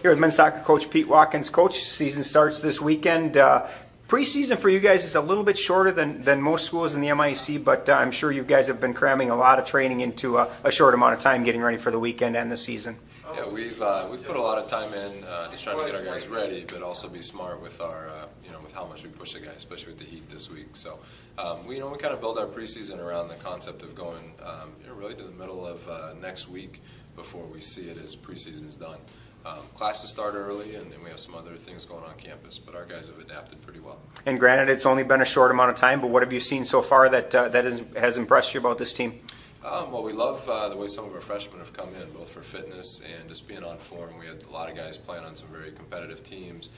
Here with men's soccer coach Pete Watkins. Coach, season starts this weekend. Preseason for you guys is a little bit shorter than most schools in the MIAC, but I'm sure you guys have been cramming a lot of training into a short amount of time getting ready for the weekend and the season. Yeah, we've put a lot of time in just trying to get our guys ready, but also be smart with our with how much we push the guys, especially with the heat this week. So we kind of build our preseason around the concept of going really to the middle of next week before we see it as preseason's done. Classes start early, and then we have some other things going on campus, but our guys have adapted pretty well. And granted, it's only been a short amount of time, but what have you seen so far that has impressed you about this team? Well, we love the way some of our freshmen have come in, both for fitness and just being on form. We had a lot of guys playing on some very competitive teams,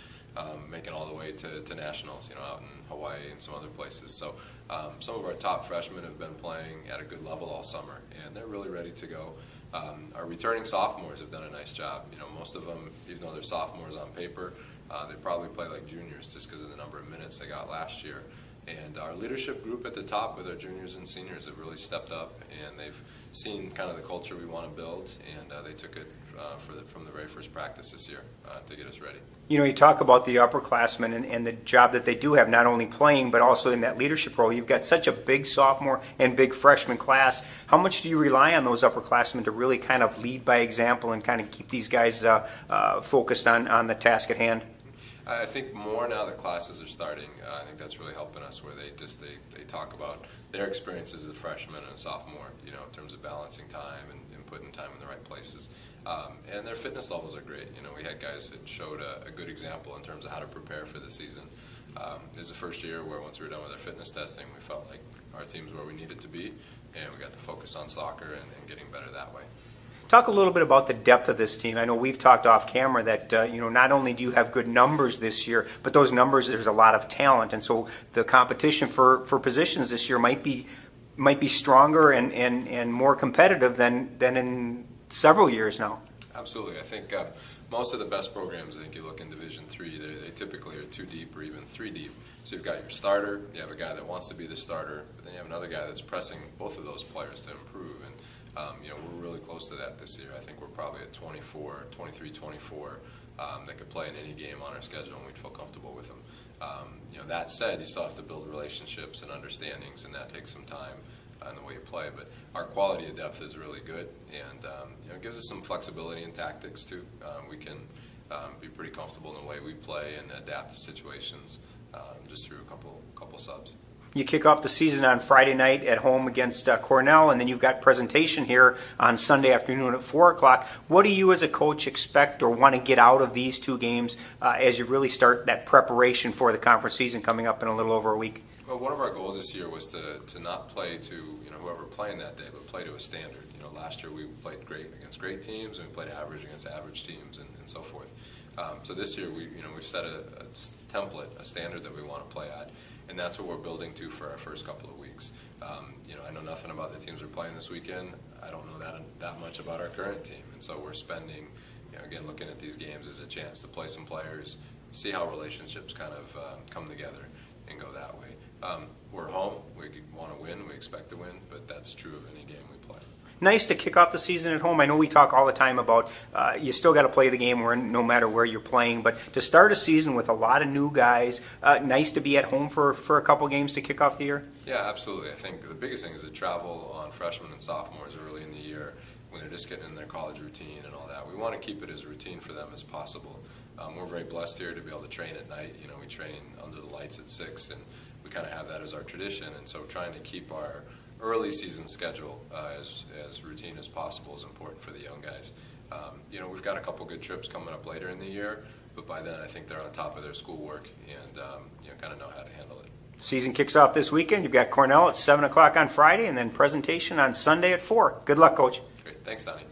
making all the way to nationals, out in Hawaii and some other places. So some of our top freshmen have been playing at a good level all summer, and they're really ready to go. Our returning sophomores have done a nice job. Most of them, even though they're sophomores on paper, they probably play like juniors just because of the number of minutes they got last year. And our leadership group at the top with our juniors and seniors have really stepped up, and they've seen kind of the culture we want to build, and they took it from the very first practice this year to get us ready. You talk about the upperclassmen and the job that they do have, not only playing but also in that leadership role. You've got such a big sophomore and big freshman class. How much do you rely on those upperclassmen to really kind of lead by example and kind of keep these guys focused on the task at hand? I think more now that classes are starting, I think that's really helping us, where they talk about their experiences as a freshman and a sophomore, in terms of balancing time and putting time in the right places. And their fitness levels are great. We had guys that showed a good example in terms of how to prepare for the season. It was the first year where once we were done with our fitness testing, we felt like our team's where we needed to be, and we got to focus on soccer and getting better that way. Talk a little bit about the depth of this team. I know we've talked off camera that not only do you have good numbers this year, but those numbers, there's a lot of talent, and so the competition for positions this year might be stronger and more competitive than in several years now. Absolutely. I think most of the best programs, I think you look in Division III, they typically are 2 deep or even 3 deep. So you've got your starter, you have a guy that wants to be the starter, but then you have another guy that's pressing both of those players to improve. And we're really close to that this year. I think we're probably at 23, 24 that could play in any game on our schedule, and we'd feel comfortable with them. That said, you still have to build relationships and understandings, and that takes some time in the way you play. But our quality of depth is really good, and it gives us some flexibility in tactics too. We can be pretty comfortable in the way we play and adapt to situations just through a couple subs. You kick off the season on Friday night at home against Cornell, and then you've got presentation here on Sunday afternoon at 4 o'clock. What do you as a coach expect or want to get out of these 2 games as you really start that preparation for the conference season coming up in a little over a week? Well, one of our goals this year was to not play to whoever playing that day, but play to a standard. Last year we played great against great teams, and we played average against average teams, and so forth. So this year we've set a template, a standard that we want to play at, and that's what we're building to for our first couple of weeks. I know nothing about the teams we're playing this weekend. I don't know that much about our current team, and so we're spending, again, looking at these games as a chance to play some players, see how relationships kind of come together, and go that way. We're home. We want to win. We expect to win, but that's true of any game we play. Nice to kick off the season at home. I know we talk all the time about you still got to play the game no matter where you're playing, but to start a season with a lot of new guys, nice to be at home for a couple games to kick off the year? Yeah, absolutely. I think the biggest thing is the travel on freshmen and sophomores early in the year when they're just getting in their college routine and all that. We want to keep it as routine for them as possible. We're very blessed here to be able to train at night. We train under the lights at 6, and we kind of have that as our tradition, and so trying to keep our early season schedule as routine as possible is important for the young guys. We've got a couple good trips coming up later in the year, but by then I think they're on top of their schoolwork and kind of know how to handle it. Season kicks off this weekend. You've got Cornell at 7 o'clock on Friday, and then presentation on Sunday at 4. Good luck, Coach. Great. Thanks, Donnie.